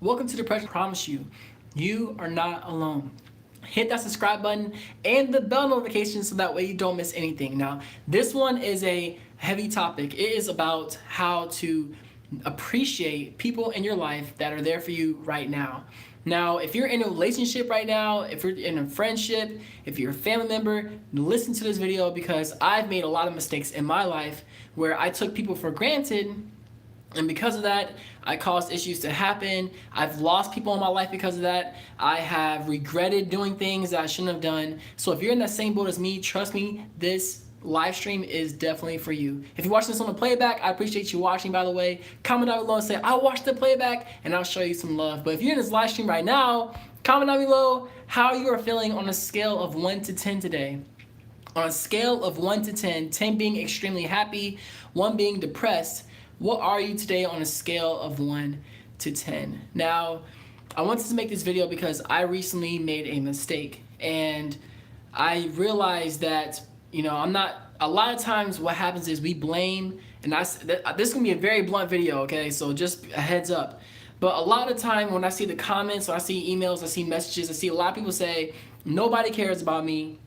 Welcome to Depression. I promise you, you are not alone. Hit that subscribe button and the bell notification so that way you don't miss anything. Now, this one is a heavy topic. It is about how to appreciate people in your life that are there for you right now. Now, if you're in a relationship right now, if you're in a friendship, if you're a family member, listen to this video because I've made a lot of mistakes in my life where I took people for granted, and because of that, I caused issues to happen. I've lost people in my life because of that. I have regretted doing things that I shouldn't have done. So if you're in that same boat as me, trust me, this live stream is definitely for you. If you're watching this on the playback, I appreciate you watching, by the way. Comment down below and say, I watched the playback, and I'll show you some love. But if you're in this live stream right now, comment down below how you are feeling on a scale of 1 to 10 today. On a scale of 1 to 10, 10 being extremely happy, 1 being depressed, what are you today on a scale of 1 to 10? Now, I wanted to make this video because I recently made a mistake, and I realized that, a lot of times what happens is we blame, and this is gonna be a very blunt video, okay? So just a heads up. But a lot of time when I see the comments, or I see emails, I see messages, I see a lot of people say, nobody cares about me,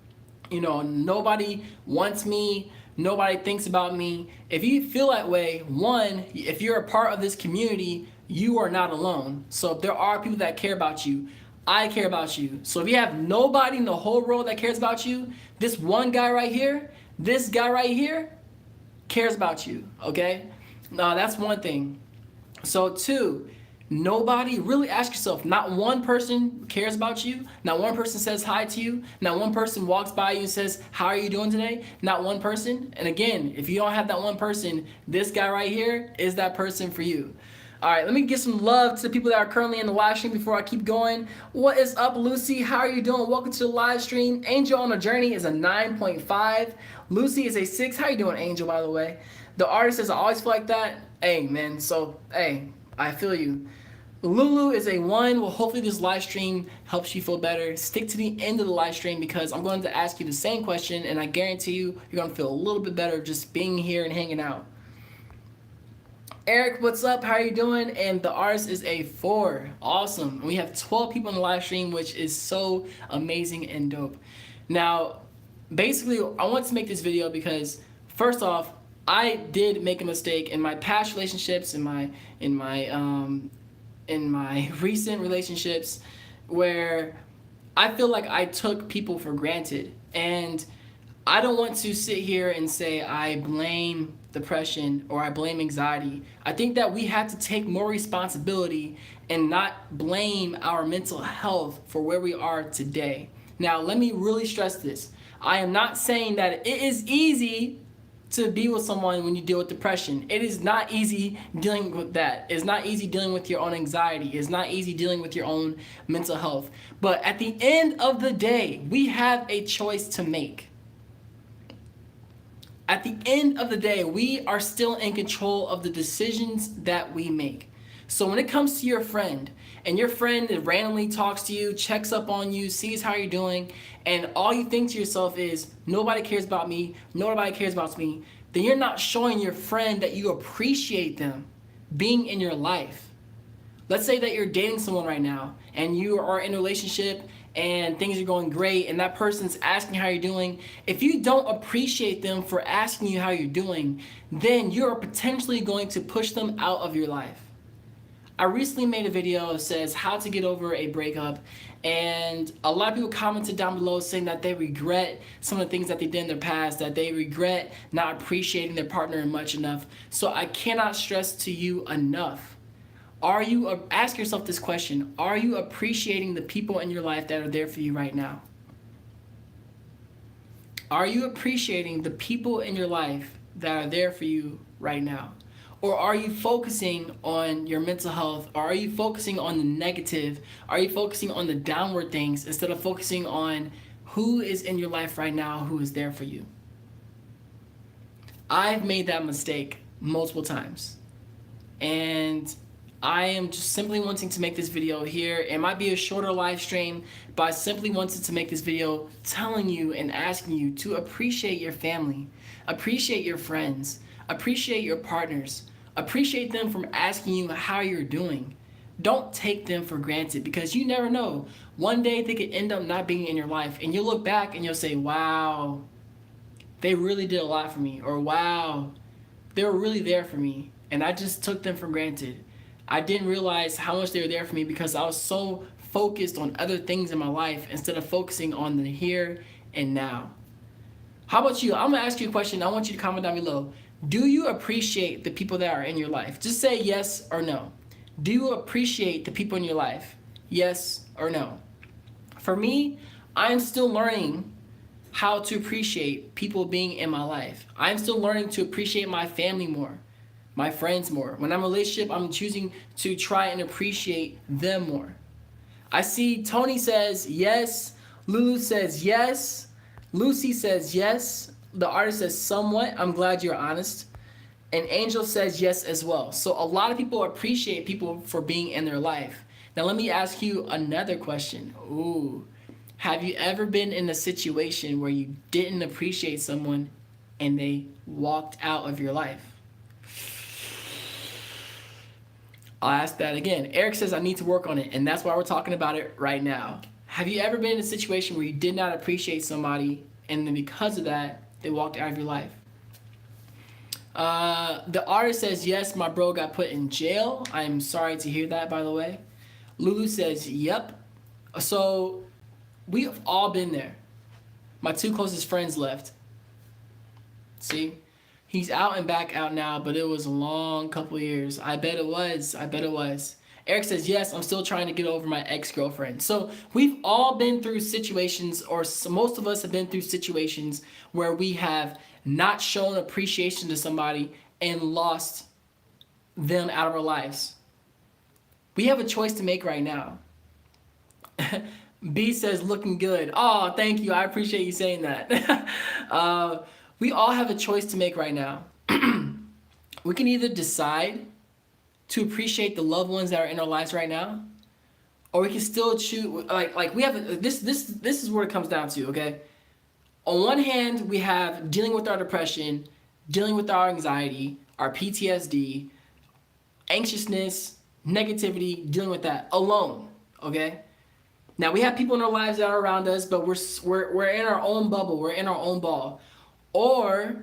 nobody wants me, nobody thinks about me. If you feel that way, one, if you're a part of this community, you are not alone. So if there are people that care about you, I care about you. So if you have nobody in the whole world that cares about you, this one guy right here, this guy right here cares about you, okay? Now that's one thing. So two, nobody, really ask yourself, not one person cares about you, not one person says hi to you, not one person walks by you and says, how are you doing today? Not one person. And again, if you don't have that one person, this guy right here is that person for you. All right, let me give some love to the people that are currently in the live stream before I keep going. What is up, Lucy? How are you doing? Welcome to the live stream. Angel on a Journey is a 9.5. Lucy is a 6. How you doing, Angel, by the way? The artist says, I always feel like that. Hey, man, so, hey, I feel you. Lulu is a 1. Well, hopefully this live stream helps you feel better. Stick to the end of the live stream because I'm going to ask you the same question, and I guarantee you, you're going to feel a little bit better just being here and hanging out. Eric, what's up? How are you doing? And the artist is a 4. Awesome. We have 12 people in the live stream, which is so amazing and dope. Now, basically, I want to make this video because, first off, I did make a mistake in my past relationships, in my recent relationships, where I feel like I took people for granted. And I don't want to sit here and say I blame depression or I blame anxiety. I think that we have to take more responsibility and not blame our mental health for where we are today. Now, let me really stress this. I am not saying that it is easy to be with someone when you deal with depression. It is not easy dealing with that. It's not easy dealing with your own anxiety. It's not easy dealing with your own mental health. But at the end of the day, we have a choice to make. At the end of the day, we are still in control of the decisions that we make. So when it comes to your friend, and your friend randomly talks to you, checks up on you, sees how you're doing, and all you think to yourself is, nobody cares about me, nobody cares about me, then you're not showing your friend that you appreciate them being in your life. Let's say that you're dating someone right now, and you are in a relationship, and things are going great, and that person's asking how you're doing. If you don't appreciate them for asking you how you're doing, then you're potentially going to push them out of your life. I recently made a video that says how to get over a breakup, and a lot of people commented down below saying that they regret some of the things that they did in their past, that they regret not appreciating their partner much enough. So I cannot stress to you enough. Ask yourself this question, are you appreciating the people in your life that are there for you right now? Are you appreciating the people in your life that are there for you right now? Or are you focusing on your mental health? Or are you focusing on the negative? Are you focusing on the downward things instead of focusing on who is in your life right now, who is there for you? I've made that mistake multiple times. And I am just simply wanting to make this video here. It might be a shorter live stream, but I simply wanted to make this video telling you and asking you to appreciate your family, appreciate your friends, appreciate your partners, appreciate them from asking you how you're doing. don't take them for granted, because you never know. One day they could end up not being in your life, and you'll look back and you'll say, wow, they really did a lot for me, or wow, they were really there for me, and I just took them for granted. I didn't realize how much they were there for me because I was so focused on other things in my life instead of focusing on the here and now. How about you? I'm gonna ask you a question. I want you to comment down below. Do you appreciate the people that are in your life? Just say yes or no. Do you appreciate the people in your life? Yes or no? For me, I'm still learning how to appreciate people being in my life. I'm still learning to appreciate my family more, my friends more. When I'm in a relationship, I'm choosing to try and appreciate them more. I see Tony says yes, Lulu says yes, Lucy says yes, the artist says somewhat. I'm glad you're honest. And Angel says yes as well. So a lot of people appreciate people for being in their life. Now let me ask you another question. Ooh. Have you ever been in a situation where you didn't appreciate someone and they walked out of your life? I'll ask that again. Eric says I need to work on it, and that's why we're talking about it right now. Have you ever been in a situation where you did not appreciate somebody and then because of that, they walked out of your life? The artist says, yes, my bro got put in jail. I'm sorry to hear that, by the way. Lulu says, yep. So we've all been there. My two closest friends left. See? He's out and back out now, but it was a long couple years. I bet it was. Eric says, yes, I'm still trying to get over my ex-girlfriend. So we've all been through situations, or most of us have been through situations where we have not shown appreciation to somebody and lost them out of our lives. We have a choice to make right now. B says, looking good. Oh, thank you. I appreciate you saying that. We all have a choice to make right now. We can either decide to appreciate the loved ones that are in our lives right now, or we can still choose, like we have, this is where it comes down to, okay? On one hand, we have dealing with our depression, dealing with our anxiety, our PTSD, anxiousness, negativity, dealing with that alone, okay? Now, we have people in our lives that are around us, but we're in our own bubble, we're in our own ball. Or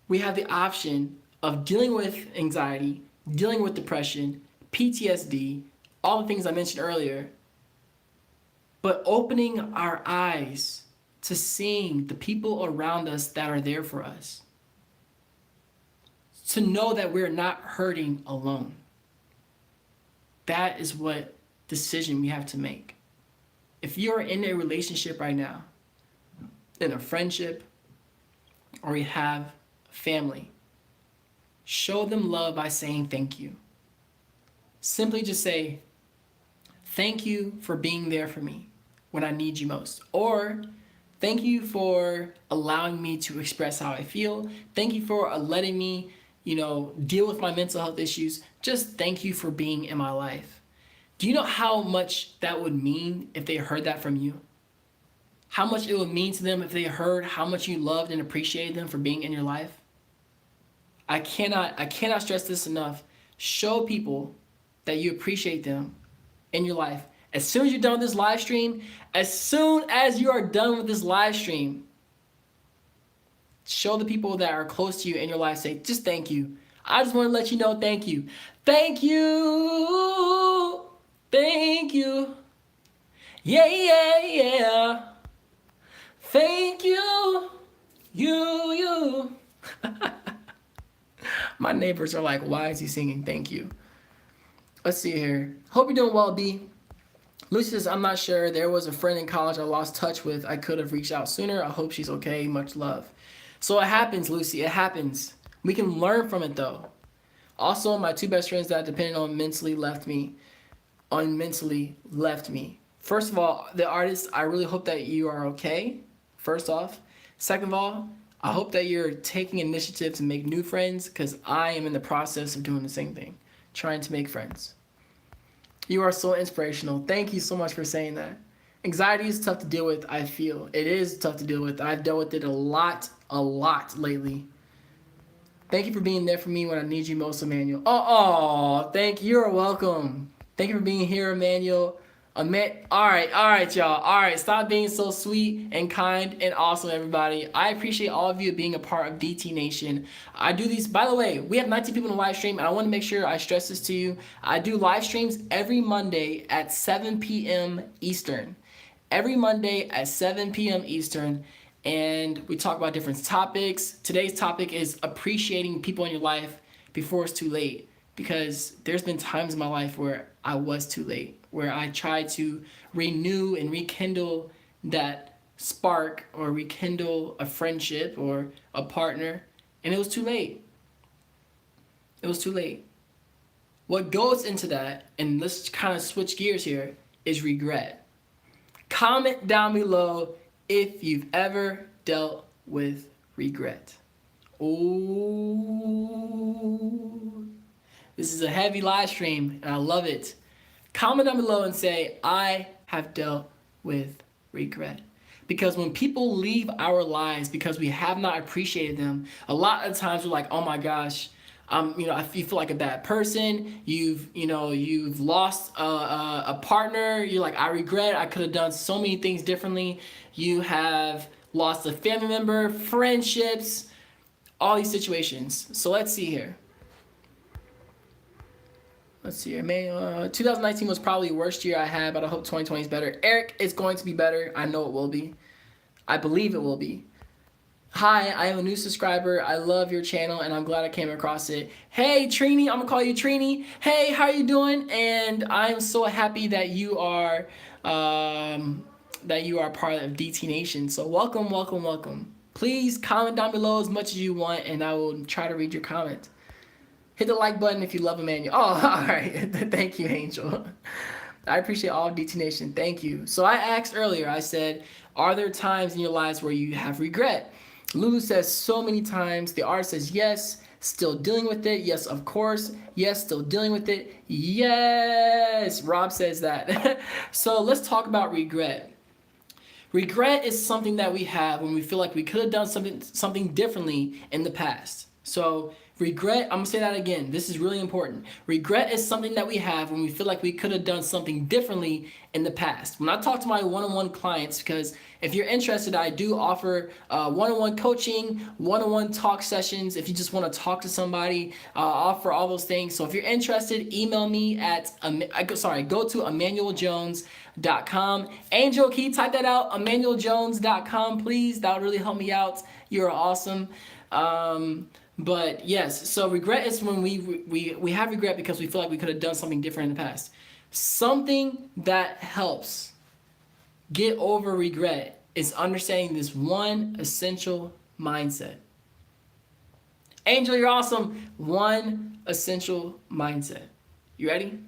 we have the option of dealing with anxiety, dealing with depression, PTSD, all the things I mentioned earlier, but opening our eyes to seeing the people around us that are there for us. To know that we're not hurting alone. That is what decision we have to make. If you're in a relationship right now, in a friendship, or you have family, show them love by saying thank you. Simply just say, thank you for being there for me when I need you most. Or, thank you for allowing me to express how I feel. Thank you for letting me, deal with my mental health issues. Just thank you for being in my life. Do you know how much that would mean if they heard that from you? How much it would mean to them if they heard how much you loved and appreciated them for being in your life? I cannot stress this enough. Show people that you appreciate them in your life. As soon as you're done with this live stream, show the people that are close to you in your life, say, just thank you. I just want to let you know, thank you. Thank you. Thank you. Yeah. Thank you. You. My neighbors are like, why is he singing thank you? Let's see here. Hope you're doing well, B. Lucy says, I'm not sure. There was a friend in college I lost touch with. I could have reached out sooner. I hope she's okay. Much love. So it happens, Lucy. It happens. We can learn from it, though. Also, my two best friends that depended on mentally left me. First of all, the artist, I really hope that you are okay. First off. Second of all, I hope that you're taking initiative to make new friends, because I am in the process of doing the same thing, trying to make friends. You are so inspirational. Thank you so much for saying that. Anxiety is tough to deal with, I feel. It is tough to deal with. I've dealt with it a lot lately. Thank you for being there for me when I need you most, Emmanuel. Oh, thank you. You're welcome. Thank you for being here, Emmanuel. All right, y'all. All right, stop being so sweet and kind and awesome, everybody. I appreciate all of you being a part of DT Nation. I do these, by the way, we have 19 people in the live stream, and I want to make sure I stress this to you. I do live streams every Monday at 7 p.m. Eastern. Every Monday at 7 p.m. Eastern, and we talk about different topics. Today's topic is appreciating people in your life before it's too late, because there's been times in my life where I was too late, where I tried to renew and rekindle that spark or rekindle a friendship or a partner, and it was too late. It was too late. What goes into that, and let's kind of switch gears here, is regret. Comment down below if you've ever dealt with regret. Ooh. This is a heavy live stream, and I love it. Comment down below and say, I have dealt with regret. Because when people leave our lives because we have not appreciated them, a lot of times we're like, oh my gosh, you feel like a bad person. You've lost a partner. You're like, I regret. I could have done so many things differently. You have lost a family member, friendships, all these situations. So let's see here. Man, 2019 was probably the worst year I had, but I hope 2020 is better. Eric, it's going to be better. I know it will be. I believe it will be. Hi, I am a new subscriber. I love your channel, and I'm glad I came across it. Hey, Trini, I'm gonna call you Trini. Hey, how are you doing? And I'm so happy that you are part of DT Nation. So welcome, welcome, welcome. Please comment down below as much as you want, and I will try to read your comment. Hit the like button if you love Emmanuel. Oh, all right. Thank you, Angel. I appreciate all of DT Nation. Thank you. So I asked earlier, I said, are there times in your lives where you have regret? Lulu says so many times. The artist says yes, still dealing with it. Yes, of course. Yes, still dealing with it. Yes, Rob says that. So let's talk about regret. Regret is something that we have when we feel like we could have done something differently in the past. So regret, I'm going to say that again. This is really important. Regret is something that we have when we feel like we could have done something differently in the past. When I talk to my one-on-one clients, because if you're interested, I do offer one-on-one coaching, one-on-one talk sessions. If you just want to talk to somebody, I offer all those things. So if you're interested, email me at, go to EmmanuelJones.com. Angel, can you type that out? EmmanuelJones.com, please. That would really help me out. You're awesome. But yes, so regret is when we have regret because we feel like we could have done something different in the past. Something that helps get over regret is understanding this one essential mindset. Angel, you're awesome. One essential mindset. You ready?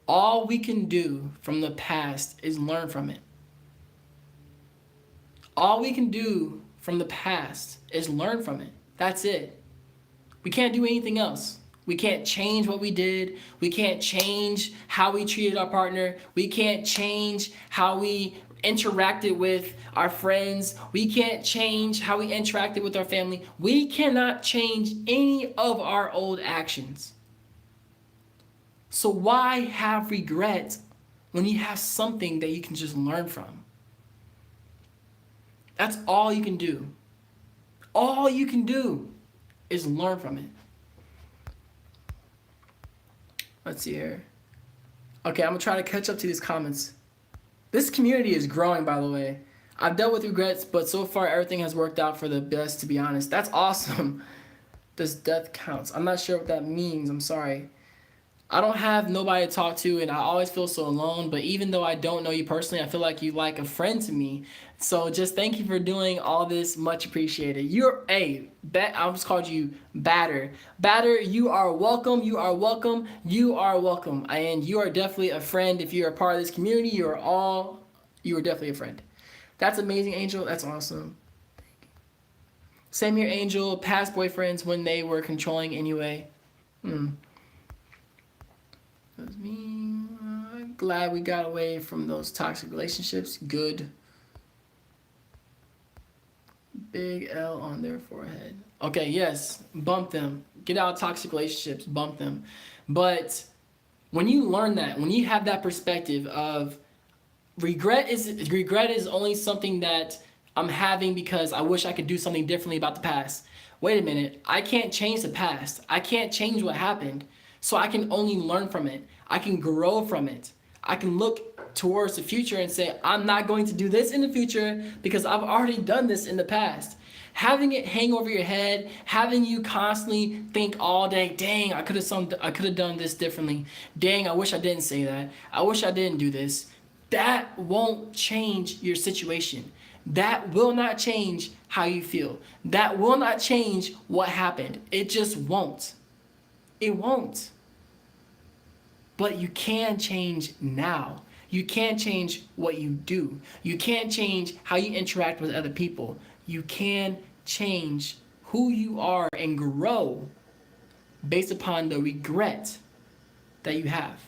All we can do from the past is learn from it. All we can do from the past is learn from it. That's it. We can't do anything else. We can't change what we did. We can't change how we treated our partner. We can't change how we interacted with our friends. We can't change how we interacted with our family. We cannot change any of our old actions. So why have regret when you have something that you can just learn from? That's all you can do. All you can do is learn from it. Let's see here. Okay, I'm gonna try to catch up to these comments. This community is growing, by the way. I've dealt with regrets, but so far everything has worked out for the best, to be honest. That's awesome. Does death counts? I'm not sure what that means. I'm sorry. I don't have nobody to talk to, and I always feel so alone, but even though I don't know you personally, I feel like you like a friend to me. So just thank you for doing all this. Much appreciated. I just called you Batter. Batter, you are welcome. You are welcome. You are welcome. And you are definitely a friend. If you're a part of this community, you are definitely a friend. That's amazing, Angel. That's awesome. Same here, Angel. Past boyfriends when they were controlling anyway. That was me. Glad we got away from those toxic relationships. Good. Big L on their forehead. Okay, yes, bump them. Get out of toxic relationships, bump them. But when you learn that, when you have that perspective of regret is only something that I'm having because I wish I could do something differently about the past. Wait a minute, I can't change the past. I can't change what happened. So I can only learn from it. I can grow from it. I can look towards the future and say, I'm not going to do this in the future because I've already done this in the past. Having it hang over your head, having you constantly think all day, dang, I could have done this differently. Dang, I wish I didn't say that. I wish I didn't do this. That won't change your situation. That will not change how you feel. That will not change what happened. It just won't. It won't. But you can change now. You can change what you do. You can change how you interact with other people. You can change who you are and grow based upon the regret that you have.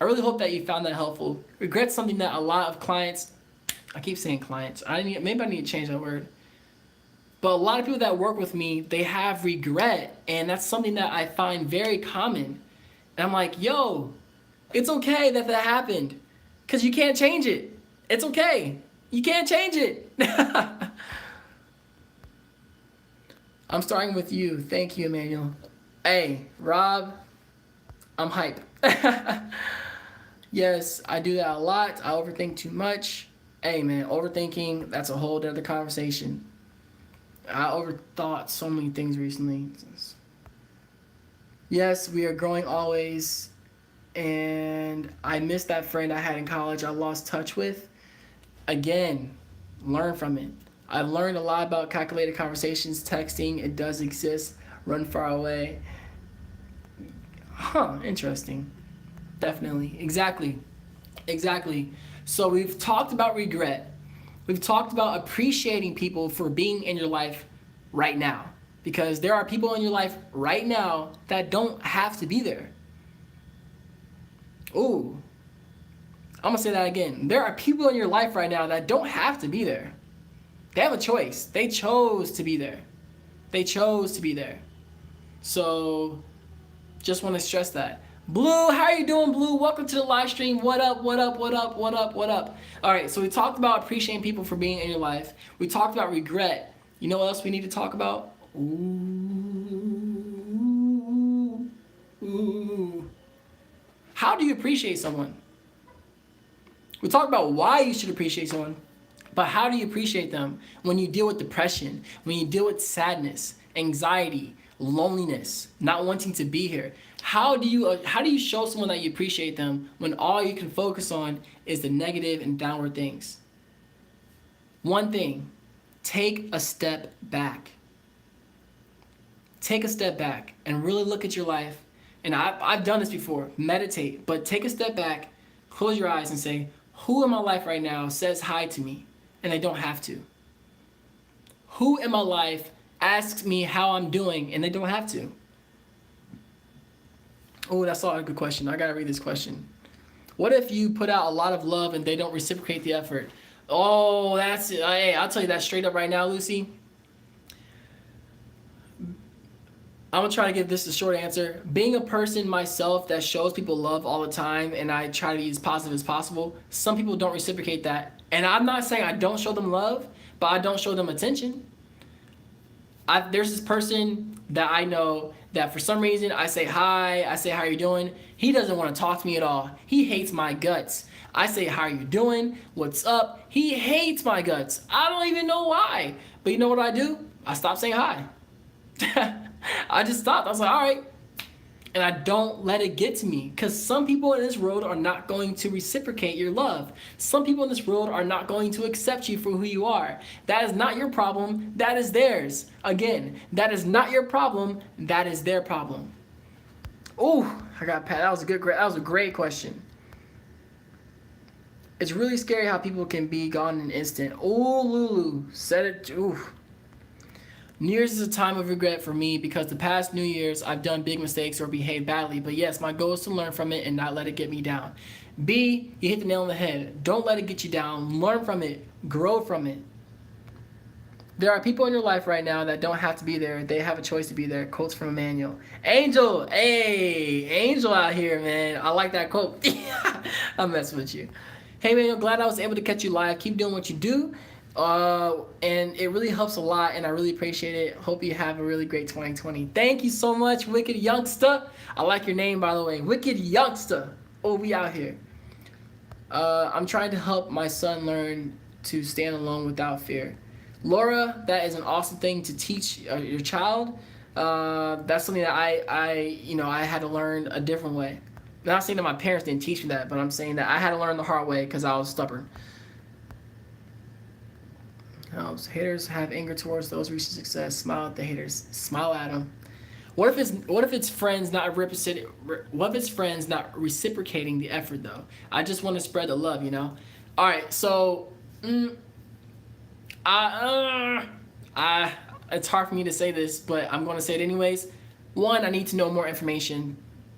I really hope that you found that helpful. Regret's something that a lot of clients, I keep saying clients, maybe I need to change that word. But a lot of people that work with me, they have regret, and that's something that I find very common. And I'm like, yo, it's okay that happened, because you can't change it. It's okay. You can't change it. I'm starting with you. Thank you, Emmanuel. Hey, Rob, I'm hype. Yes, I do that a lot. I overthink too much. Hey, man, overthinking, that's a whole other conversation. I overthought so many things recently. Yes, we are growing always. And I miss that friend I had in college I lost touch with. Again, learn from it. I've learned a lot about calculated conversations, texting. It does exist. Run far away. Interesting. Definitely. Exactly. So we've talked about regret. We've talked about appreciating people for being in your life right now. Because there are people in your life right now that don't have to be there. Ooh. I'm going to say that again. There are people in your life right now that don't have to be there. They have a choice. They chose to be there. So, just want to stress that. Blue, how are you doing, Blue? Welcome to the live stream. What up? All right, so we talked about appreciating people for being in your life. We talked about regret. You know what else we need to talk about? Ooh. How do you appreciate someone? We talked about why you should appreciate someone, but how do you appreciate them when you deal with depression, when you deal with sadness, anxiety, loneliness, not wanting to be here? How do you show someone that you appreciate them when all you can focus on is the negative and downward things? One thing, take a step back. Take a step back and really look at your life. And I've done this before, meditate, but take a step back, close your eyes and say, who in my life right now says hi to me? And they don't have to. Who in my life asks me how I'm doing and they don't have to? Oh, that's all a good question. I gotta read this question. What if you put out a lot of love and they don't reciprocate the effort? Oh, that's it. Hey, I'll tell you that straight up right now, Lucy. I'm gonna try to give this a short answer. Being a person myself that shows people love all the time and I try to be as positive as possible, some people don't reciprocate that. And I'm not saying I don't show them love, but I don't show them attention. There's this person that I know that for some reason I say hi, I say how you doing. He doesn't want to talk to me at all. He hates my guts. I say how are you doing? What's up? He hates my guts. I don't even know why. But you know what I do? I stop saying hi. I just stopped. I was like, all right. And I don't let it get to me, because some people in this world are not going to reciprocate your love. Some people in this world are not going to accept you for who you are. That is not your problem. That is theirs. Again, that is not your problem. That is their problem. Oh, I got Pat. That was a great question. It's really scary how people can be gone in an instant. Oh, Lulu said it. Ooh. New Year's is a time of regret for me because the past New Year's I've done big mistakes or behaved badly. But yes, my goal is to learn from it and not let it get me down. B, you hit the nail on the head. Don't let it get you down. Learn from it. Grow from it. There are people in your life right now that don't have to be there. They have a choice to be there. Quotes from Emmanuel. Angel, hey, Angel out here, man. I like that quote. I'm messing with you. Hey, man, I'm glad I was able to catch you live. Keep doing what you do. And it really helps a lot, and I really appreciate it. Hope you have a really great 2020. Thank you so much, Wicked Youngster. I like your name, by the way. Wicked Youngster. Oh, we out here. I'm trying to help my son learn to stand alone without fear. Laura, that is an awesome thing to teach your child. That's something that I had to learn a different way. I'm not saying that my parents didn't teach me that, but I'm saying that I had to learn the hard way because I was stubborn. Haters have anger towards those reaching success. Smile at the haters. Smile at them. What if it's friends not reciprocating the effort though? I just want to spread the love, you know. All right, so it's hard for me to say this, but I'm going to say it anyways. One, I need to know more information,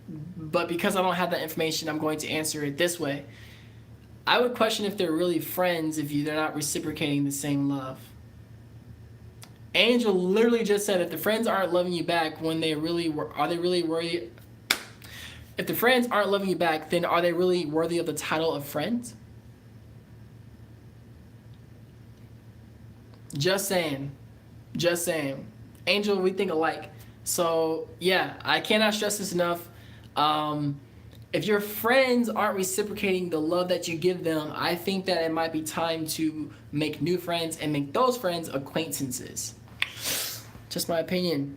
but because I don't have that information, I'm going to answer it this way. I would question if they're really friends if they're not reciprocating the same love. Angel literally just said if the friends aren't loving you back when they really are they really worthy? If the friends aren't loving you back, then are they really worthy of the title of friends? Just saying. Just saying. Angel, we think alike. So yeah, I cannot stress this enough. If your friends aren't reciprocating the love that you give them, I think that it might be time to make new friends and make those friends acquaintances. Just my opinion.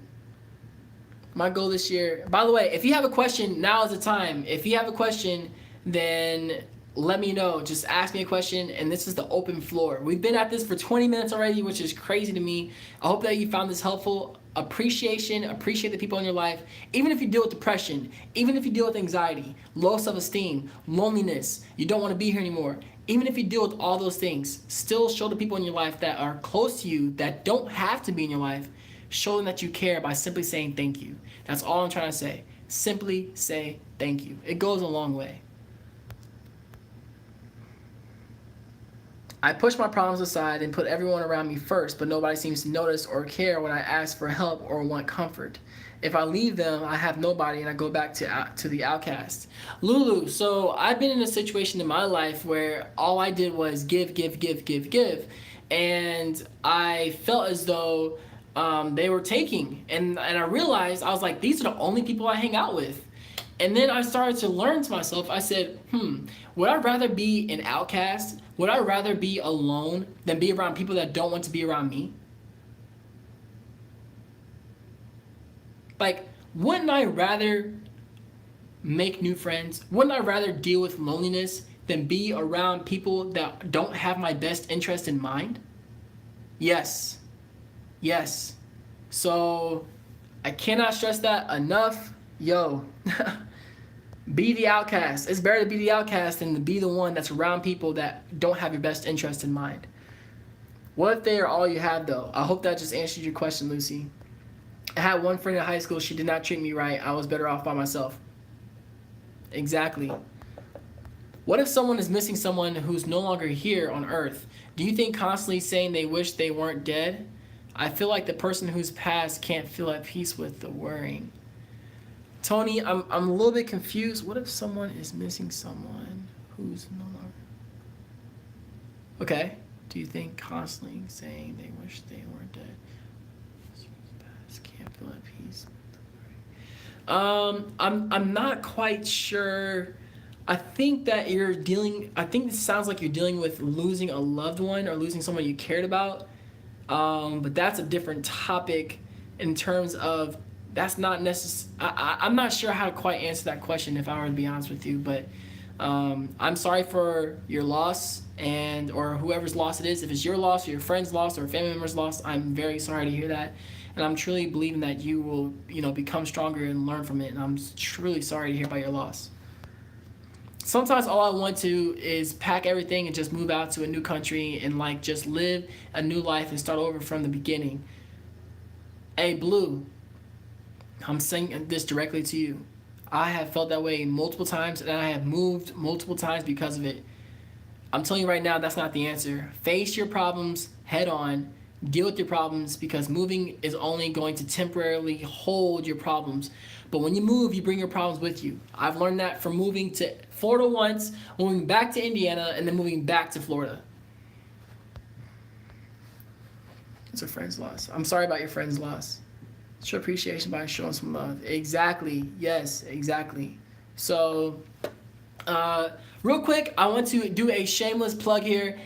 My goal this year. By the way, if you have a question, now is the time. If you have a question, then let me know. Just ask me a question, and this is the open floor. We've been at this for 20 minutes already, which is crazy to me. I hope that you found this helpful. Appreciate the people in your life. Even if you deal with depression, even if you deal with anxiety, low self-esteem, loneliness, you don't want to be here anymore. Even if you deal with all those things, still show the people in your life that are close to you, that don't have to be in your life, show them that you care by simply saying thank you. That's all I'm trying to say. Simply say thank you. It goes a long way. I push my problems aside and put everyone around me first, but nobody seems to notice or care when I ask for help or want comfort. If I leave them, I have nobody and I go back to the outcast. Lulu, so I've been in a situation in my life where all I did was give. And I felt as though they were taking. And I realized, I was like, these are the only people I hang out with. And then I started to learn to myself, I said, would I rather be an outcast? Would I rather be alone than be around people that don't want to be around me? Like, wouldn't I rather make new friends? Wouldn't I rather deal with loneliness than be around people that don't have my best interest in mind? Yes. Yes. So, I cannot stress that enough. Yo, be the outcast. It's better to be the outcast than to be the one that's around people that don't have your best interest in mind. What if they are all you have, though? I hope that just answered your question, Lucy. I had one friend in high school. She did not treat me right. I was better off by myself. Exactly. What if someone is missing someone who's no longer here on Earth? Do you think constantly saying they wish they weren't dead? I feel like the person who's passed can't feel at peace with the worrying. Tony, I'm a little bit confused. What if someone is missing someone who's no longer... Okay. Do you think constantly saying they wish they weren't dead? Can't feel at peace. I'm not quite sure. I think this sounds like you're dealing with losing a loved one or losing someone you cared about. But that's a different topic in terms of that's not necessary. I'm not sure how to quite answer that question if I were to be honest with you, but I'm sorry for your loss or whoever's loss it is. If it's your loss or your friend's loss or a family member's loss, I'm very sorry to hear that. And I'm truly believing that you will, become stronger and learn from it. And I'm truly sorry to hear about your loss. Sometimes all I want to is pack everything and just move out to a new country and just live a new life and start over from the beginning. Hey, Blue, I'm saying this directly to you. I have felt that way multiple times and I have moved multiple times because of it. I'm telling you right now, that's not the answer. Face your problems head on. Deal with your problems, because moving is only going to temporarily hold your problems. But when you move, you bring your problems with you. I've learned that from moving to Florida once, moving back to Indiana, and then moving back to Florida. It's a friend's loss. I'm sorry about your friend's loss. Show appreciation by showing some love. Exactly. Yes, exactly. So, real quick, I want to do a shameless plug here.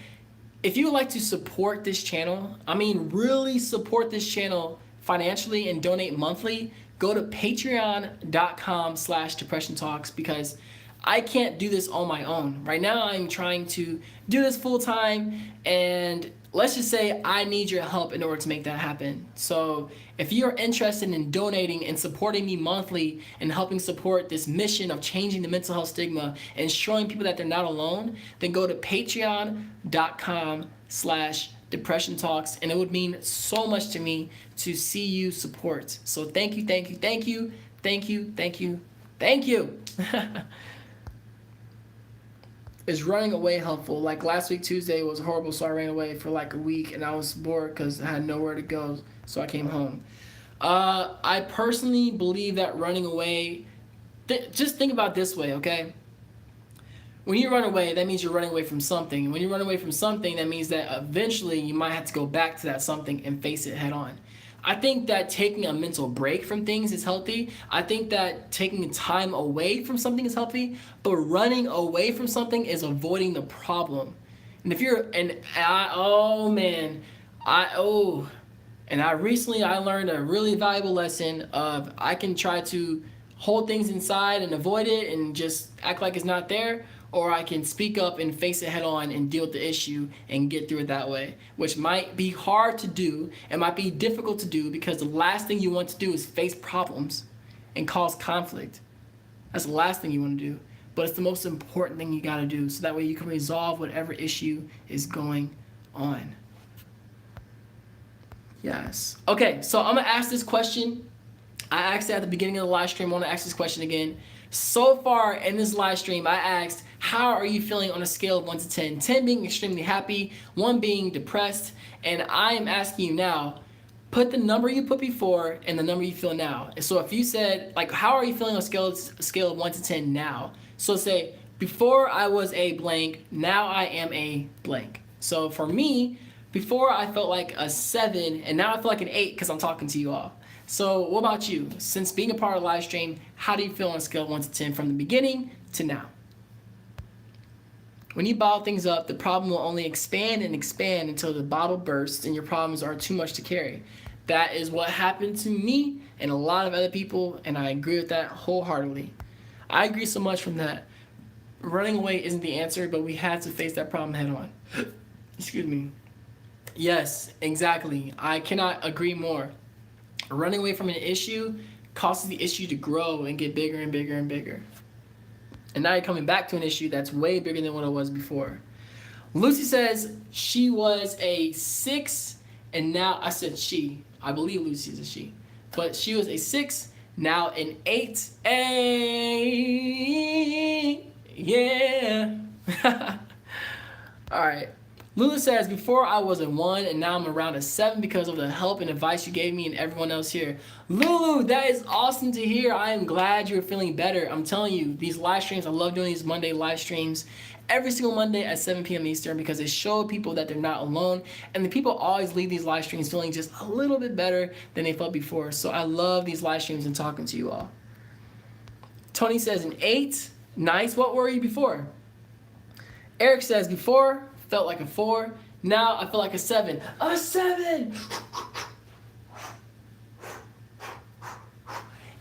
If you would like to support this channel, I mean really support this channel financially and donate monthly, go to patreon.com/depression talks, because I can't do this on my own. Right now I'm trying to do this full time, and let's just say I need your help in order to make that happen. So if you're interested in donating and supporting me monthly and helping support this mission of changing the mental health stigma and showing people that they're not alone, then go to patreon.com/depression talks, and it would mean so much to me to see you support. So thank you, thank you, thank you, thank you, thank you, thank you. Is running away helpful? Like last week Tuesday was horrible, so I ran away for like a week, and I was bored because I had nowhere to go, so I came home. I personally believe that running away, just think about it this way, okay? When you run away, that means you're running away from something. And when you run away from something, that means that eventually you might have to go back to that something and face it head on. I think that taking a mental break from things is healthy. I think that taking time away from something is healthy, but running away from something is avoiding the problem. And if you're, and I, oh man, I recently learned a really valuable lesson of I can try to hold things inside and avoid it and just act like it's not there, or I can speak up and face it head on and deal with the issue and get through it that way, which might be hard to do. It might be difficult to do because the last thing you want to do is face problems and cause conflict. That's the last thing you want to do, but it's the most important thing you got to do, so that way you can resolve whatever issue is going on. Yes. Okay, so I'm going to ask this question. I asked it at the beginning of the live stream. I want to ask this question again. So far in this live stream, I asked, how are you feeling on a scale of 1 to 10? 10 being extremely happy, 1 being depressed, and I am asking you now, put the number you put before and the number you feel now. So if you said, like, how are you feeling on a scale of 1 to 10 now? So say, before I was a blank, now I am a blank. So for me, before I felt like a 7, and now I feel like an 8 because I'm talking to you all. So what about you? Since being a part of the live stream, how do you feel on a scale of 1 to 10 from the beginning to now? When you bottle things up, the problem will only expand and expand until the bottle bursts and your problems are too much to carry. That is what happened to me and a lot of other people, and I agree with that wholeheartedly. I agree so much from that. Running away isn't the answer, but we had to face that problem head on. Excuse me. Yes, exactly. I cannot agree more. Running away from an issue causes the issue to grow and get bigger and bigger and bigger. And now you're coming back to an issue that's way bigger than what it was before. Lucy says she was a 6, and now, I said she. I believe Lucy is a she. But she was a 6, now an 8. Hey, yeah. All right. Lulu says, before I was a 1 and now I'm around a 7 because of the help and advice you gave me and everyone else here. Lulu, that is awesome to hear. I am glad you're feeling better. I'm telling you, these live streams, I love doing these Monday live streams every single Monday at 7 p.m. Eastern because they show people that they're not alone, and the people always leave these live streams feeling just a little bit better than they felt before. So I love these live streams and talking to you all. Tony says an 8. Nice. What were you before? Eric says before felt like a 4. Now I feel like a 7. A 7!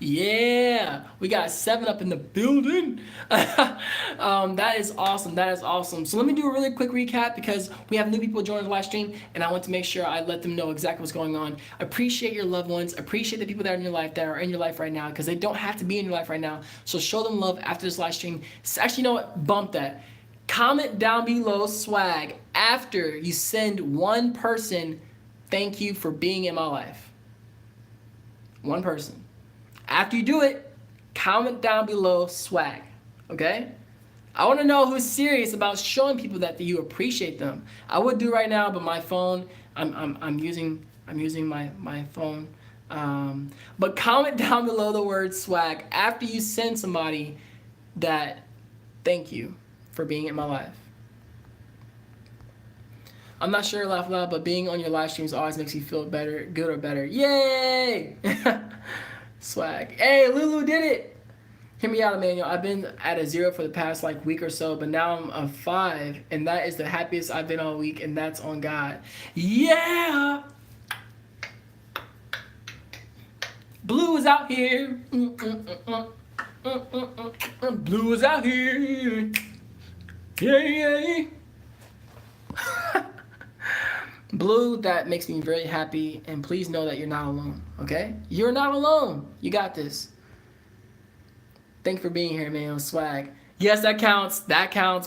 Yeah, we got a 7 up in the building. That is awesome. That is awesome. So let me do a really quick recap because we have new people joining the live stream, and I want to make sure I let them know exactly what's going on. Appreciate your loved ones. Appreciate the people that are in your life, that are in your life right now, because they don't have to be in your life right now. So show them love after this live stream. Actually, you know what? Bump that. Comment down below swag after you send one person, thank you for being in my life. One person. After you do it, comment down below swag, okay? I want to know who's serious about showing people that you appreciate them. I would do right now, but my phone I'm using my phone. But comment down below the word swag after you send somebody that thank you for being in my life. I'm not sure, laugh loud, but being on your live streams always makes you feel better, good or better. Yay! Swag. Hey, Lulu did it. Hear me out, Emmanuel. I've been at a 0 for the past like week or so, but now I'm a 5, and that is the happiest I've been all week, and that's on God. Yeah. Blue is out here. Blue is out here. Yeah. Blue, that makes me very happy, and please know that you're not alone, okay? You're not alone. You got this. Thank you for being here, man. Swag. Yes, that counts,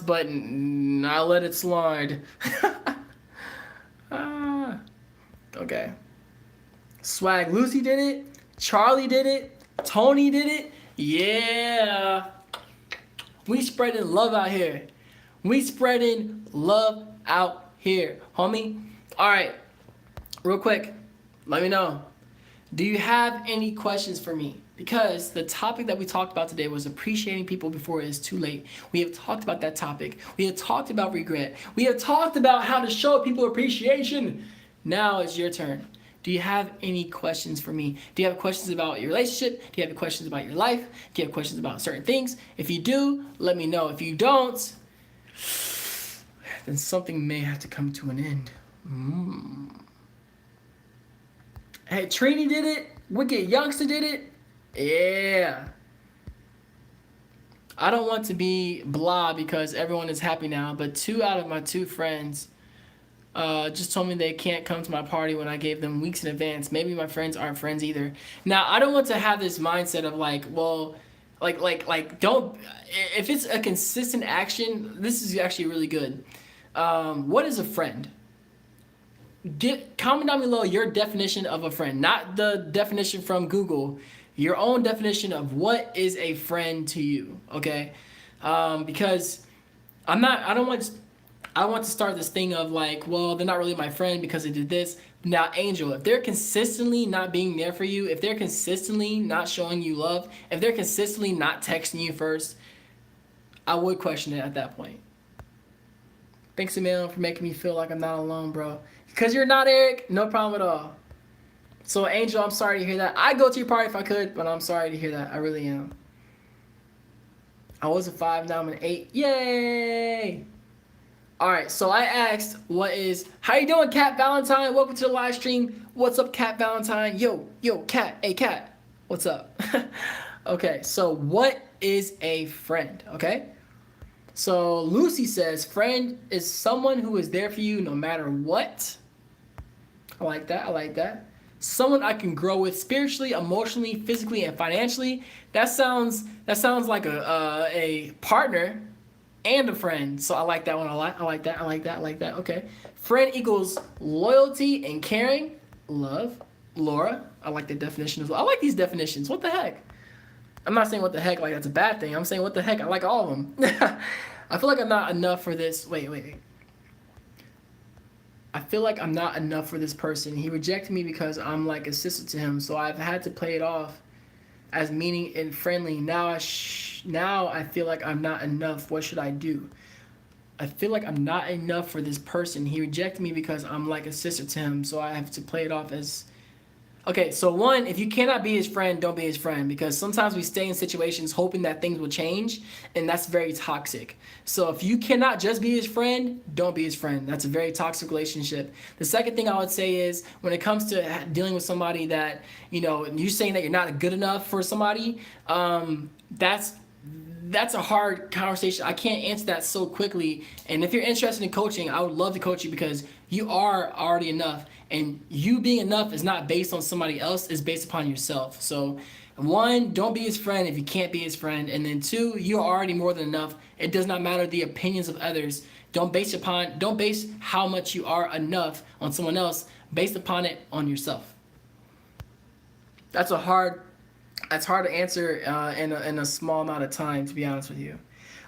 but I'll let it slide. Okay. Swag. Lucy did it. Charlie did it. Tony did it. Yeah. We spreading love out here. We spreading love out here, homie. All right, real quick, let me know. Do you have any questions for me? Because the topic that we talked about today was appreciating people before it is too late. We have talked about that topic. We have talked about regret. We have talked about how to show people appreciation. Now it's your turn. Do you have any questions for me? Do you have questions about your relationship? Do you have questions about your life? Do you have questions about certain things? If you do, let me know. If you don't, then something may have to come to an end. Hey, Trini did it. Wicked Youngster did it. Yeah. I don't want to be blah because everyone is happy now, but 2 out of my 2 friends just told me they can't come to my party when I gave them weeks in advance. Maybe my friends aren't friends either. Now, I don't want to have this mindset of like, well, don't, if it's a consistent action, this is actually really good. What is a friend? Comment down below your definition of a friend, not the definition from Google, your own definition of what is a friend to you, okay? Because I don't want to start this thing of like, well, they're not really my friend because they did this. Now, Angel, if they're consistently not being there for you, if they're consistently not showing you love, if they're consistently not texting you first, I would question it at that point. Thanks, Emil, for making me feel like I'm not alone, bro. Because you're not, Eric. No problem at all. So, Angel, I'm sorry to hear that. I'd go to your party if I could, but I'm sorry to hear that. I really am. I was a 5, now I'm an 8. Yay! All right, so I asked, how you doing, Cat Valentine? Welcome to the live stream. What's up, Cat Valentine? Yo, Cat. Hey, Cat. What's up? Okay, so what is a friend, okay? So Lucy says, friend is someone who is there for you no matter what. I like that. Someone I can grow with spiritually, emotionally, physically, and financially. That sounds like a partner and a friend. So I like that one a lot. I like that. Okay. Friend equals loyalty and caring. Love. Laura. I like the definition as well. I like these definitions. What the heck? I'm not saying what the heck like that's a bad thing. I'm saying what the heck. I like all of them. I feel like I'm not enough for this. Wait. I feel like I'm not enough for this person. He rejected me because I'm like a sister to him. So I've had to play it off as meaning and friendly. Now I feel like I'm not enough. What should I do? I feel like I'm not enough for this person. He rejected me because I'm like a sister to him. So I have to play it off as... Okay, so 1, if you cannot be his friend, don't be his friend, because sometimes we stay in situations hoping that things will change, and that's very toxic. So if you cannot just be his friend, don't be his friend. That's a very toxic relationship. The second thing I would say is when it comes to dealing with somebody that, you're saying that you're not good enough for somebody, that's a hard conversation. I can't answer that so quickly. And if you're interested in coaching, I would love to coach you because you are already enough. And you being enough is not based on somebody else, it's based upon yourself. So 1, don't be his friend if you can't be his friend. And then 2, you're already more than enough. It does not matter the opinions of others. Don't base how much you are enough on someone else, based upon it on yourself. That's hard to answer in a small amount of time, to be honest with you.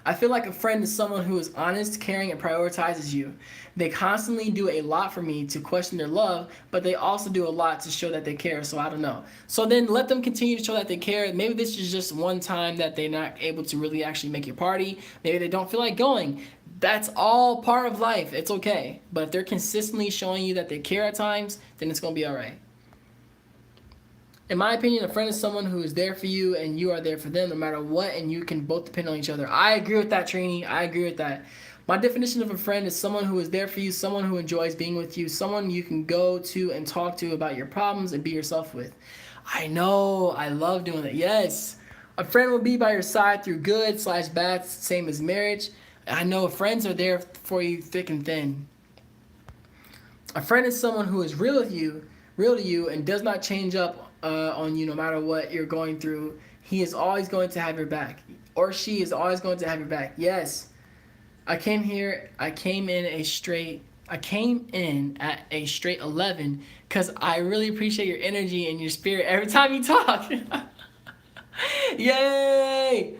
I feel like a friend is someone who is honest, caring, and prioritizes you. They constantly do a lot for me to question their love, but they also do a lot to show that they care, so I don't know. So then let them continue to show that they care. Maybe this is just one time that they're not able to really actually make your party. Maybe they don't feel like going. That's all part of life. It's okay. But if they're consistently showing you that they care at times, then it's going to be all right. In my opinion, a friend is someone who is there for you and you are there for them no matter what, and you can both depend on each other. I agree with that, Trini. I agree with that. My definition of a friend is someone who is there for you, someone who enjoys being with you, someone you can go to and talk to about your problems and be yourself with. I know. I love doing that. Yes. A friend will be by your side through good/bad, same as marriage. I know friends are there for you thick and thin. A friend is someone who is real to you, and does not change up on you no matter what you're going through. He is always going to have your back, or she is always going to have your back. Yes, I came in at a straight 11 because I really appreciate your energy and your spirit every time you talk. Yay!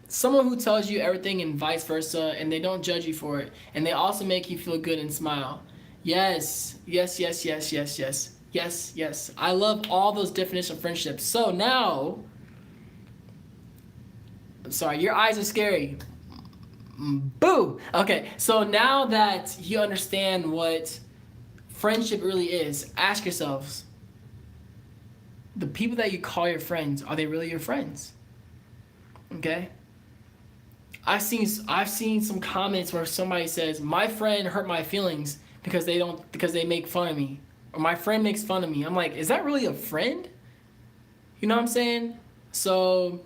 Someone who tells you everything and vice versa, and they don't judge you for it, and they also make you feel good and smile. Yes, yes, yes, yes, yes, yes, yes, yes. I love all those definitions of friendships. So now, I'm sorry, your eyes are scary. Boo! Okay, so now that you understand what friendship really is, ask yourselves, the people that you call your friends, are they really your friends? Okay? I've seen some comments where somebody says, my friend hurt my feelings because they make fun of me. Or my friend makes fun of me. I'm like, is that really a friend? You know what I'm saying? So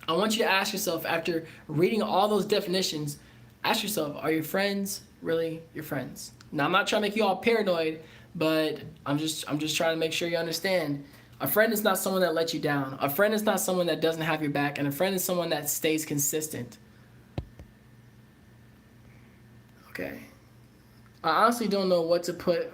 I want you to ask yourself, after reading all those definitions, ask yourself, are your friends really your friends? Now, I'm not trying to make you all paranoid, but I'm just trying to make sure you understand. A friend is not someone that lets you down. A friend is not someone that doesn't have your back. And a friend is someone that stays consistent. Okay. I honestly don't know what to put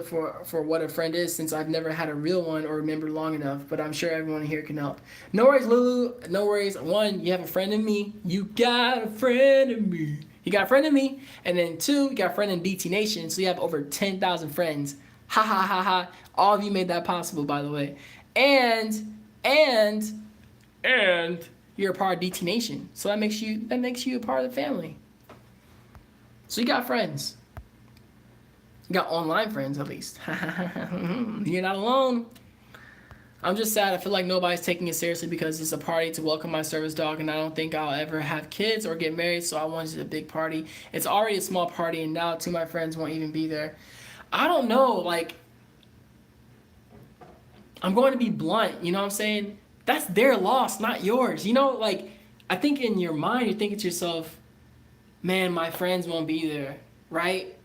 for what a friend is, since I've never had a real one or remember long enough, but I'm sure everyone here can help. No worries, Lulu. No worries. One, you have a friend in me. You got a friend in me. You got a friend in me. And then two, you got a friend in DT Nation, so you have over 10,000 friends. Ha ha ha ha. All of you made that possible, by the way. And you're a part of DT Nation. So that makes you a part of the family. So you got friends. You got online friends, at least. You're not alone. I'm just sad. I feel like nobody's taking it seriously because it's a party to welcome my service dog, and I don't think I'll ever have kids or get married, so I wanted a big party. It's already a small party, and now two of my friends won't even be there. I don't know, like, I'm going to be blunt, you know what I'm saying? That's their loss, not yours. You know, like, I think in your mind, you're thinking to yourself, man, my friends won't be there, right?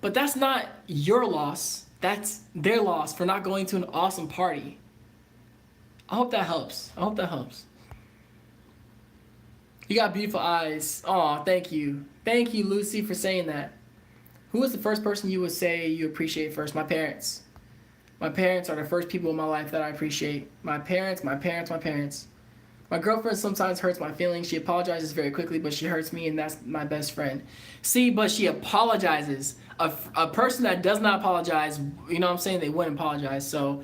But that's not your loss. That's their loss for not going to an awesome party. I hope that helps. You got beautiful eyes. Aw, thank you. Thank you, Lucy, for saying that. Who was the first person you would say you appreciate first? My parents. My parents are the first people in my life that I appreciate. My parents. My girlfriend sometimes hurts my feelings. She apologizes very quickly, but she hurts me, and that's my best friend. See, but she apologizes. A person that does not apologize, you know what I'm saying? They wouldn't apologize. So,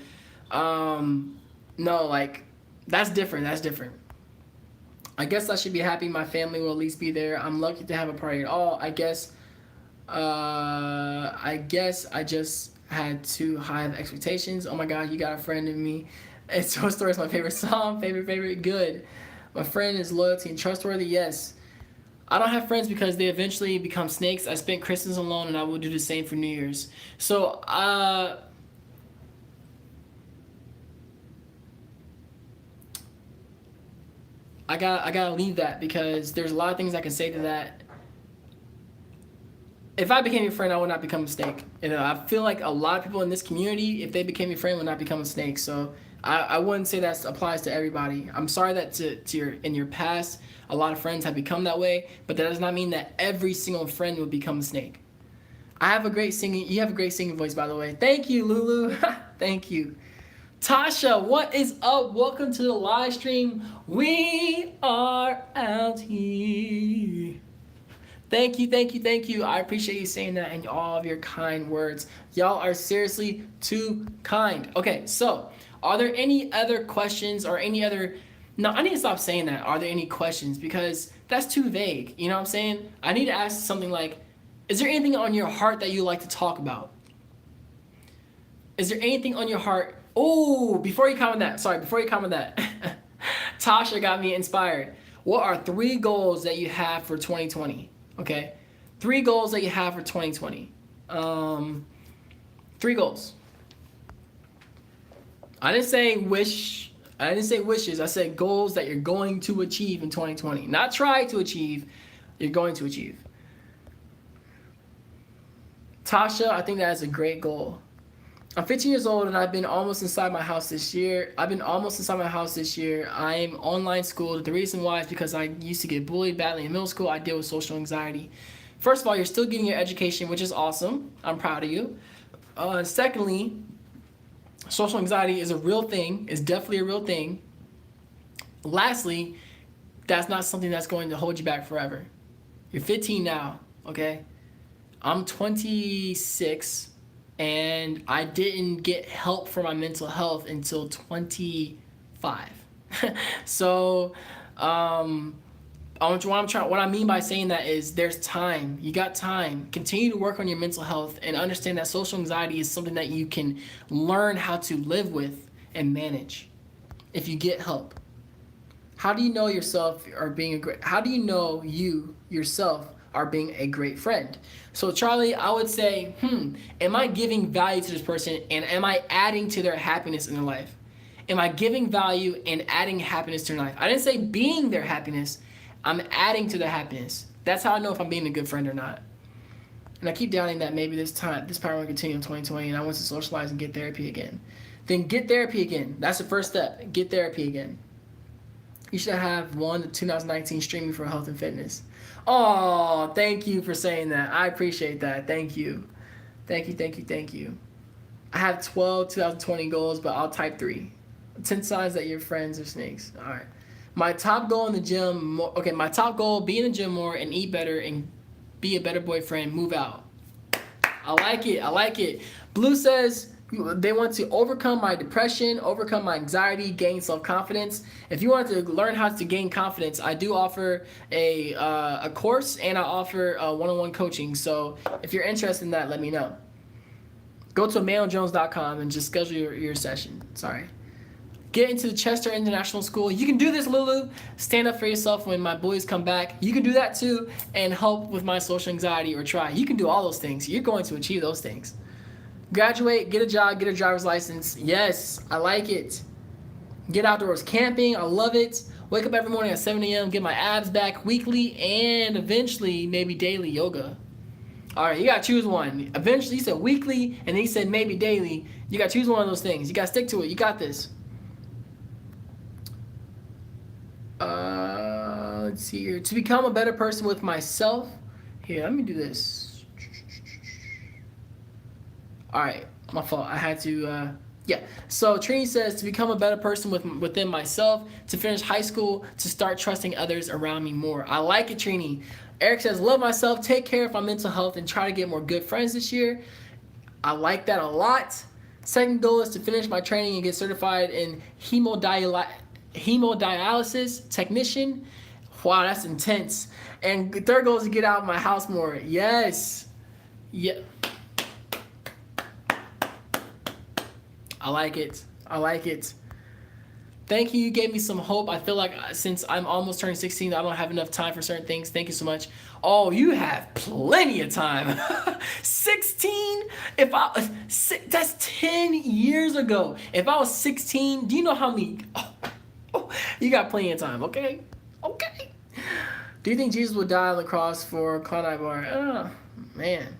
no, like, that's different. I guess I should be happy my family will at least be there. I'm lucky to have a party at all. I guess I just had too high of expectations. Oh my God, you got a friend in me. It's Toy Story is my favorite song. Favorite, good. My friend is loyalty and trustworthy, yes. I don't have friends because they eventually become snakes. I spent Christmas alone, and I will do the same for New Year's. So, I gotta leave that because there's a lot of things I can say to that. If I became your friend, I would not become a snake. You know, I feel like a lot of people in this community, if they became your friend, would not become a snake. So I wouldn't say that applies to everybody. I'm sorry that in your past, a lot of friends have become that way, but that does not mean that every single friend would become a snake. You have a great singing voice, by the way. Thank you, Lulu. Thank you. Tasha, what is up? Welcome to the live stream. We are out here. Thank you, thank you, thank you. I appreciate you saying that and all of your kind words. Y'all are seriously too kind. Okay, so are there any other questions or any other. No, I need to stop saying that. Are there any questions? Because that's too vague. You know what I'm saying? I need to ask something like, is there anything on your heart that you like to talk about? Is there anything on your heart? Oh, before you comment that, Tasha got me inspired. What are 3 goals that you have for 2020? Okay, 3 goals that you have for 2020. 3 goals. I didn't say wishes. I said goals that you're going to achieve in 2020. Not try to achieve, you're going to achieve. Tasha, I think that is a great goal. I'm 15 years old and I've been almost inside my house this year. I'm online schooled. The reason why is because I used to get bullied badly in middle school. I deal with social anxiety. First of all, you're still getting your education, which is awesome. I'm proud of you. Secondly, social anxiety is a real thing. It's definitely a real thing. Lastly, that's not something that's going to hold you back forever. You're 15 now, okay? I'm 26. And I didn't get help for my mental health until 25. So, what I mean by saying that is there's time. You got time. Continue to work on your mental health and understand that social anxiety is something that you can learn how to live with and manage if you get help. How do you know yourself are being a great? How do you know you yourself are being a great friend? So Charlie, I would say, am I giving value to this person and am I adding to their happiness in their life? Am I giving value and adding happiness to their life? I didn't say being their happiness. I'm adding to their happiness. That's how I know if I'm being a good friend or not. And I keep doubting that maybe this power will continue in 2020 and I want to socialize and get therapy again. Then get therapy again. That's the first step. Get therapy again. You should have won the 2019 Streaming for Health and Fitness. Oh, thank you for saying that. I appreciate that. Thank you. Thank you. I have 12 2020 goals, but I'll type 3. 10 signs that your friends are snakes. All right. My top goal in the gym. Okay, my top goal, be in the gym more and eat better and be a better boyfriend. Move out. I like it. Blue says they want to overcome my depression, overcome my anxiety, gain self-confidence. If you want to learn how to gain confidence, I do offer a course and I offer one-on-one coaching. So if you're interested in that, let me know. Go to emmanueljones.com and just schedule your session. Sorry. Get into the Chester International School. You can do this, Lulu. Stand up for yourself when my boys come back. You can do that too and help with my social anxiety or try. You can do all those things. You're going to achieve those things. Graduate, get a job, get a driver's license. Yes, I like it. Get outdoors camping. I love it. Wake up every morning at 7 a.m., get my abs back weekly, and eventually maybe daily yoga. All right, you got to choose one. Eventually, he said weekly, and he said maybe daily. You got to choose one of those things. You got to stick to it. You got this. Let's see here. To become a better person with myself. Here, let me do this. All right, my fault. I had to, yeah. So Trini says to become a better person within myself, to finish high school, to start trusting others around me more. I like it, Trini. Eric says, love myself, take care of my mental health, and try to get more good friends this year. I like that a lot. Second goal is to finish my training and get certified in hemodialysis technician. Wow, that's intense. And third goal is to get out of my house more. Yes. Yeah. I like it. Thank you. You gave me some hope. I feel like since I'm almost turning 16, I don't have enough time for certain things. Thank you so much. Oh, you have plenty of time. 16? That's 10 years ago. If I was 16, do you know how many? You got plenty of time. Okay. Do you think Jesus would die on the cross for Cloud Bar? Oh, man.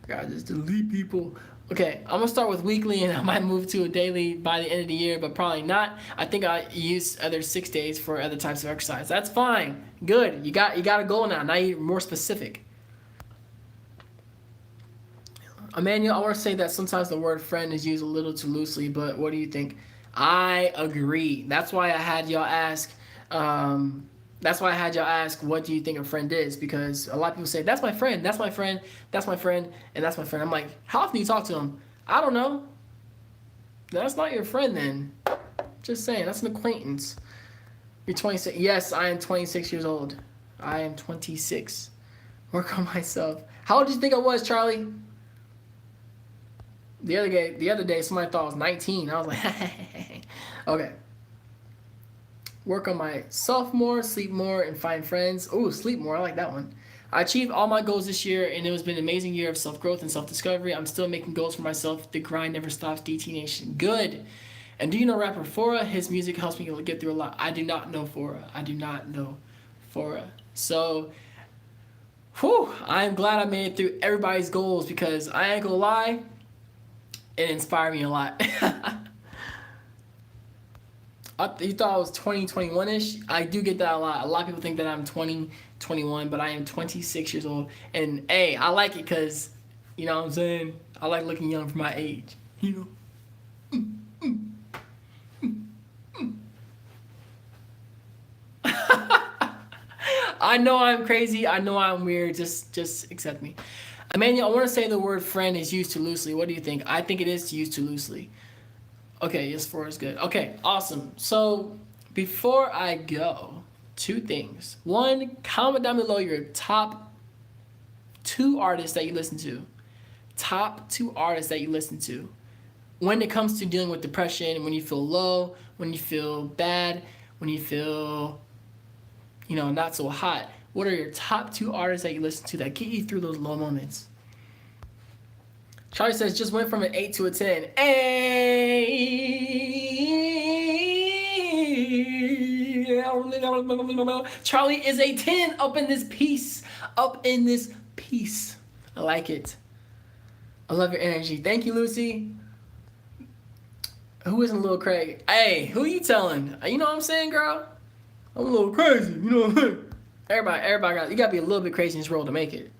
God, just delete people. Okay, I'm gonna start with weekly and I might move to a daily by the end of the year, but probably not. I think I use other 6 days for other types of exercise. That's fine. Good. You got a goal now. Now you're more specific. Emmanuel, I want to say that sometimes the word friend is used a little too loosely, but what do you think? I agree. That's why I had y'all ask. That's why I had y'all ask, what do you think a friend is? Because a lot of people say, that's my friend, that's my friend, that's my friend, and that's my friend. I'm like, how often do you talk to them? I don't know. That's not your friend then. Just saying, that's an acquaintance. You're 26. Yes, I am 26 years old. I am 26. Work on myself. How old did you think I was, Charlie? The other day, somebody thought I was 19. I was like, okay. Work on myself more, sleep more, and find friends. Oh, sleep more. I like that one. I achieved all my goals this year, and it has been an amazing year of self-growth and self-discovery. I'm still making goals for myself. The grind never stops. DT Nation. Good. And do you know rapper Fora? His music helps me get through a lot. I do not know Fora. I do not know Fora. So, I am glad I made it through everybody's goals, because I ain't gonna lie, it inspired me a lot. You thought I was 20, 21-ish? I do get that a lot. A lot of people think that I'm 20, 21, but I am 26 years old. And, hey, I like it because, you know what I'm saying? I like looking young for my age, you know? I know I'm crazy. I know I'm weird. Just accept me. Emmanuel, I want to say the word friend is used too loosely. What do you think? I think it is used too loosely. Okay, yes, four is good. Okay, awesome. So before I go, two things. One, comment down below your top 2 artists that you listen to. Top 2 artists that you listen to. When it comes to dealing with depression, when you feel low, when you feel bad, when you feel, not so hot. What are your top 2 artists that you listen to that get you through those low moments? Charlie says, just went from an 8 to a 10. Charlie is a 10 up in this piece. Up in this piece. I like it. I love your energy. Thank you, Lucy. Who isn't Lil Craig? Hey, who you telling? You know what I'm saying, girl? I'm a little crazy, you know. Everybody you gotta be a little bit crazy in this world to make it.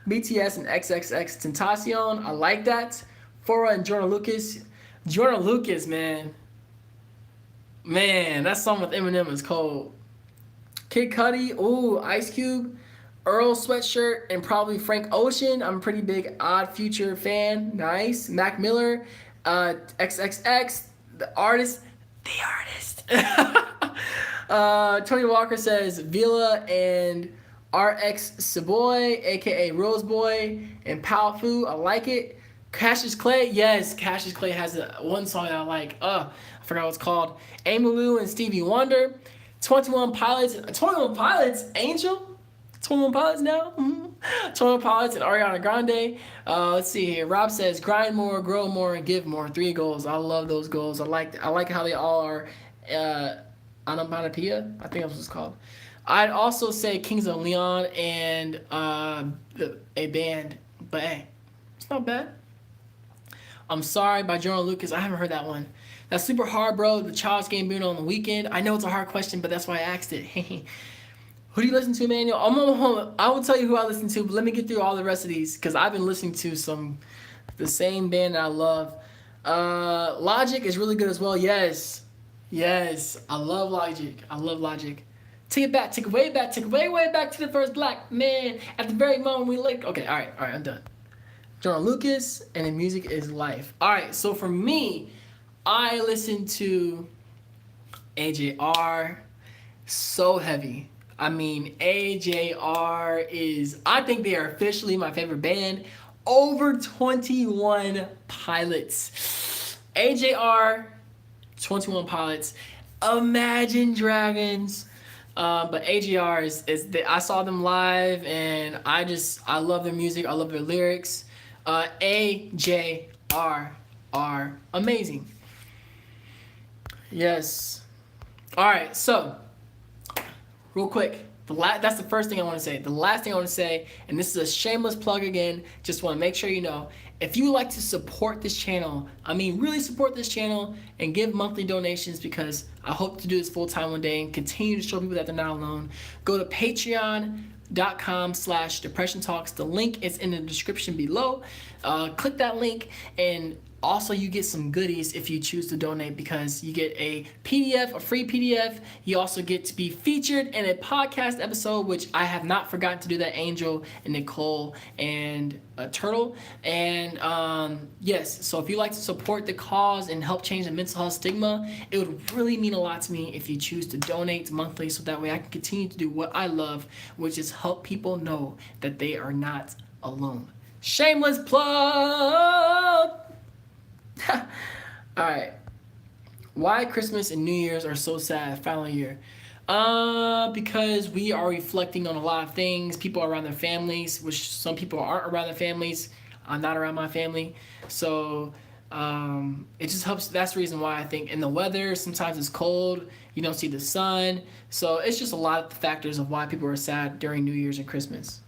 BTS and XXX Tentacion, I like that. Fora and Jordan Lucas. Jordan Lucas, man. Man, that song with Eminem is cold. Kid Cudi, ooh, Ice Cube, Earl Sweatshirt, and probably Frank Ocean. I'm a pretty big Odd Future fan. Nice. Mac Miller, XXX, the artist. Tony Walker says Vila and RX Saboy, aka Roseboy, and Powfu. I like it. Cassius Clay, yes, Cassius Clay has one song that I like. I forgot what it's called. Emmylou and Stevie Wonder. 21 Pilots, Angel? 21 Pilots now? 21 Pilots and Ariana Grande. Let's see here. Rob says, grind more, grow more, and give more. 3 goals. I love those goals. I like how they all are onomatopoeia. I think that's what it's called. I'd also say Kings of Leon and a band, but hey, it's not bad. I'm Sorry by Jordan Lucas. I haven't heard that one. That's super hard, bro. The Child's Gambino on the Weekend. I know it's a hard question, but that's why I asked it. Who do you listen to, Emmanuel? I will tell you who I listen to, but let me get through all the rest of these because I've been listening to the same band that I love. Logic is really good as well. Yes, I love Logic. Take it way back to the first black man. At the very moment we licked. Okay, all right, I'm done. Jordan Lucas, and then music is life. All right, so for me, I listen to AJR, so heavy. I mean, AJR is, I think they are officially my favorite band over 21 Pilots. AJR, 21 Pilots, Imagine Dragons. But AJR I saw them live and I love their music. I love their lyrics. AJR are amazing. Yes. All right, so real quick, that's the first thing I want to say. The last thing I want to say, and this is a shameless plug again, just want to make sure you know, if you would like to support this channel, really support this channel and give monthly donations, because I hope to do this full time one day and continue to show people that they're not alone, go to patreon.com/Emmanuel patreon.com/depression talks. The link is in the description below. Click that link, and also you get some goodies if you choose to donate, because you get a PDF, a free PDF. You also get to be featured in a podcast episode, which I have not forgotten to do that, Angel and Nicole and Turtle. And yes, so if you like to support the cause and help change the mental health stigma, it would really mean a lot to me if you choose to donate monthly, so that way I can continue to do what I love, which is help people know that they are not alone. Shameless plug! Alright. Why Christmas and New Year's are so sad final year? Because we are reflecting on a lot of things. People are around their families, which some people aren't around their families. I'm not around my family. So it just helps. That's the reason why I think. And the weather, sometimes it's cold. You don't see the sun. So it's just a lot of factors of why people are sad during New Year's and Christmas.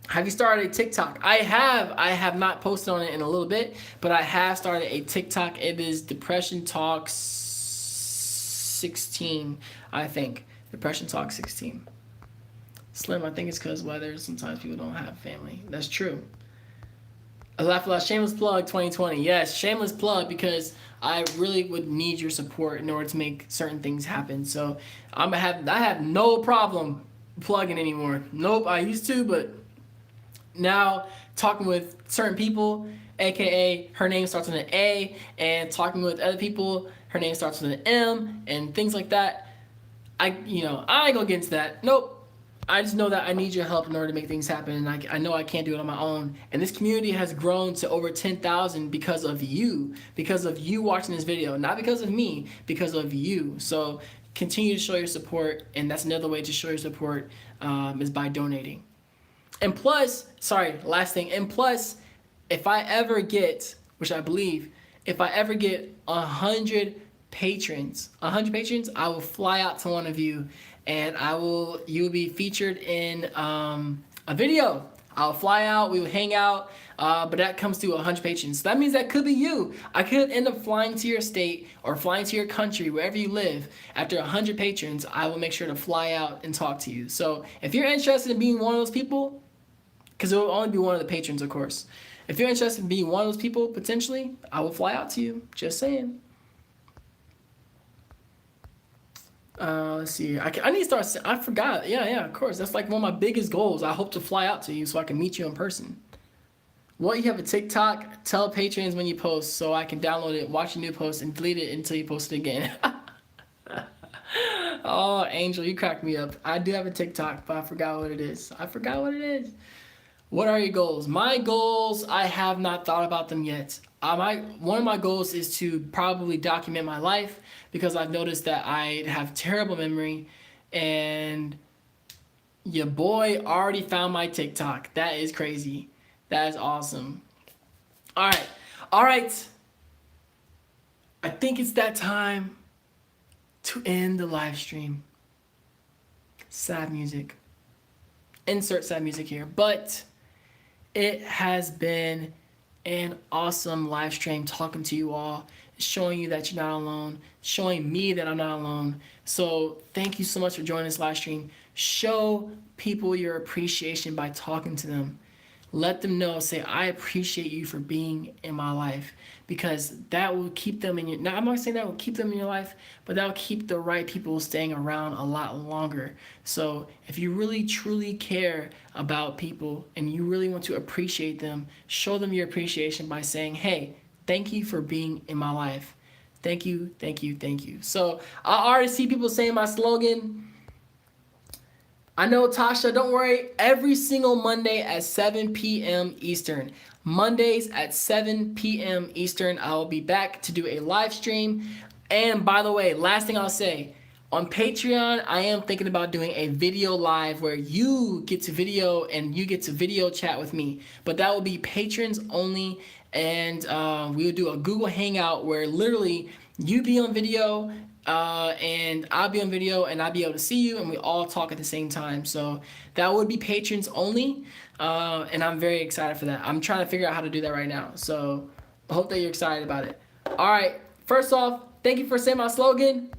Have you started a TikTok? I have not posted on it in a little bit, but I have started a TikTok. It is Depression Talks 16, I think. Depression Talk 16. Slim, I think it's because weather. Sometimes people don't have family. That's true. A laugh a lot. Shameless plug 2020. Yes, shameless plug, because I really would need your support in order to make certain things happen. So I have no problem plugging anymore. Nope, I used to, but now talking with certain people, aka her name starts with an A, and talking with other people, her name starts with an M, and things like that. I ain't gonna get into that. Nope. I just know that I need your help in order to make things happen, and I know I can't do it on my own. And this community has grown to over 10,000 because of you watching this video, not because of me, because of you. So continue to show your support, and that's another way to show your support is by donating. And plus, last thing, and plus, if I ever get, which I believe, if I ever get 100 patrons, I will fly out to one of you, and you will be featured in a video. I'll fly out, we will hang out, but that comes to 100 patrons. So that means that could be you. I could end up flying to your state or flying to your country, wherever you live. After 100 patrons, I will make sure to fly out and talk to you. So if you're interested in being one of those people, because it will only be one of the patrons, of course. If you're interested in being one of those people, potentially, I will fly out to you. Just saying. Let's see. I need to start. I forgot. Yeah, of course. That's like one of my biggest goals. I hope to fly out to you so I can meet you in person. Well, you have a TikTok. Tell patrons when you post so I can download it, watch a new post, and delete it until you post it again. Oh, Angel, you cracked me up. I do have a TikTok, but I forgot what it is. What are your goals? My goals, I have not thought about them yet. One of my goals is to probably document my life, because I've noticed that I have terrible memory, and your boy already found my TikTok. That is crazy. That is awesome. All right. I think it's that time to end the live stream. Sad music. Insert sad music here, but it has been an awesome live stream talking to you all, showing you that you're not alone, showing me that I'm not alone. So thank you so much for joining this live stream. Show people your appreciation by talking to them. Let them know, say, I appreciate you for being in my life, because that will keep them in your, now I'm not saying that will keep them in your life, but that will keep the right people staying around a lot longer. So if you really truly care about people and you really want to appreciate them, show them your appreciation by saying, hey, thank you for being in my life. Thank you, thank you, thank you. So I already see people saying my slogan. I know, Tasha, don't worry. Every single Monday at 7 p.m. Eastern. Mondays at 7 p.m. Eastern, I will be back to do a live stream. And by the way, last thing I'll say, on Patreon, I am thinking about doing a video live where you get to video and you get to video chat with me. But that will be patrons only. And we will do a Google Hangout where literally you be on video, and I'll be on video, and I'll be able to see you, and we all talk at the same time. So that would be patrons only, and I'm very excited for that. I'm trying to figure out how to do that right now, so I hope that you're excited about it. All right, first off, thank you for saying my slogan.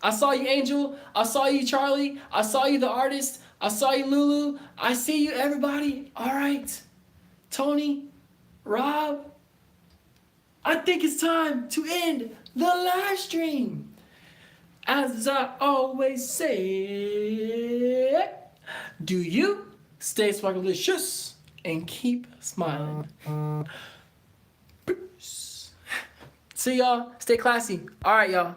I saw you, Angel. I saw you, Charlie. I saw you, the artist. I saw you, Lulu. I see you, everybody. All right. Tony, Rob, I think it's time to end the live stream. As I always say, do you stay sparklicious and keep smiling. Peace. See y'all. Stay classy. All right, y'all.